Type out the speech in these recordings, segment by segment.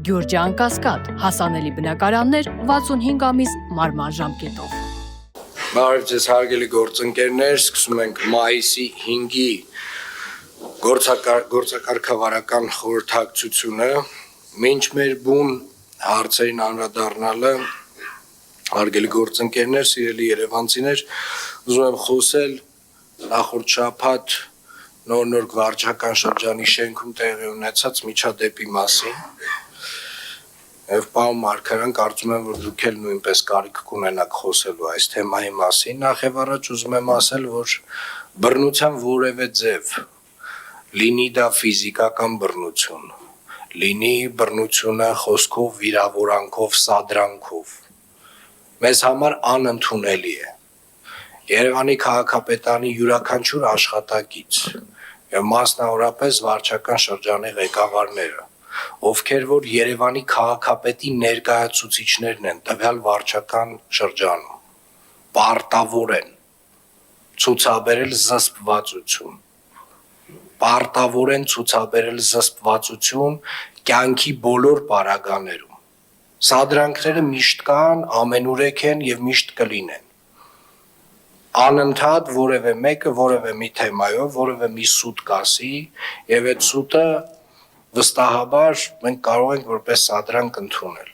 Գյուրջան Կասկադ, հասանելի բնակարաններ 65 ամիս մարման ժամկետով։ Բարև ձեզ հարգելի գործընկերներ, սկսում ենք մայիսի 5-ի գործակարգավարական խորհրդակցությունը, մինչ մեր բուն հարցերին անդրադառնալը, հարգելի գործընկերներ, սիրելի երևանցիներ, ուզում եմ խոսել նախորդ շաբաթ նոր վարչական շրջանի շենքում տեղի ունեցած միջադեպի մասին։ Եվ պարոն Մարգարյան, կարծում եմ, որ դուք էլ նույնպես կարիք կունենաք խոսելու այս թեմայի մասին։ Նախ եւ առաջ ուզում եմ ասել, որ բռնության որևէ ձև, լինի դա ֆիզիկական բռնություն, լինի բռնությունը խոսքով, վիրավորանքով, սադրանքով, մեզ համար անընդունելի է։ Երևանի քաղաքապետարանի յուրաքանչյուր աշխատակից եւ մասնավորապես վարչական շրջանի ղեկավարները, ովքեր որ Երևանի քաղաքապետի ներկայացուցիչներն են տվյալ վարչական շրջանում, պարտավոր են ցուցաբերել զսպվածություն կյանքի բոլոր պարագաներում։ Սադրանքները միշտ կան, ամենուրեք են եւ միշտ կլինեն։ Անընդհատ որևէ մեկը որևէ մի թեմայով, որևէ մի սուտ կասի եւ այդ սուտը վստահաբար մենք կարող ենք որպես սադրանք ընդունել։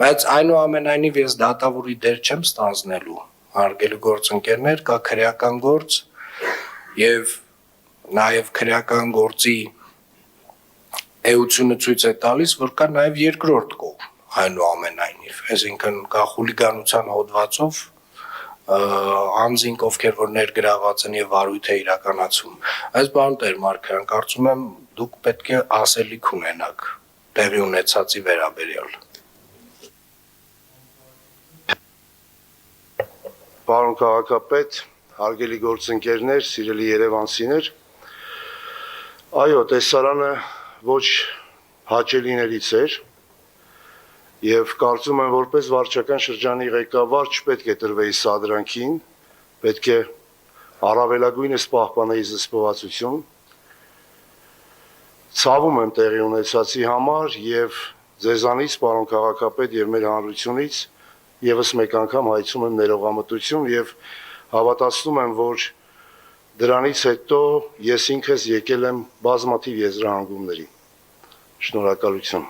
Բայց այնուամենայնիվ ես դատավորի դեր չեմ ստանձնելու, հարգելի գործընկերներ, կա քրեական գործ եւ նաեւ քրեական գործի էությունը ցույց է տալիս, որ կա նաեւ երկրորդ կողմ, այնուամենայնիվ, այսինքն կա խուլիգանության հոդվածով անձինք, ովքեր որ ներգրաված են եւ վարույթ է իրականացում։ Այս պարոն Տեր-Մարգարյան, կարծում եմ դուք պետք է ասելիք ունենաք տեղի ունեցածի վերաբերյալ։ Պարոն քաղաքապետ, հարգելի գործընկերներ, սիրելի երևանցիներ, այո, տեսարանը ոչ հաճելիներից էր եւ կարծում եմ, որպես վարչական շրջանի ղեկավար չպետք է տրվեի սադրանքին, պետք է առավելագույնս պահպանեի զսպվածություն։ Ցավում եմ տեղի ունեցածի համար եւ ձեզանից, պարոն քաղաքապետ, եւ մեր հանրությունից եւս մեկ անգամ հայցում եմ ներողամտություն եւ հավատացնում եմ, որ դրանից հետո ես ինքս եկել եմ բազմաթիվ եզրահանգումների։ Շնորհակալություն։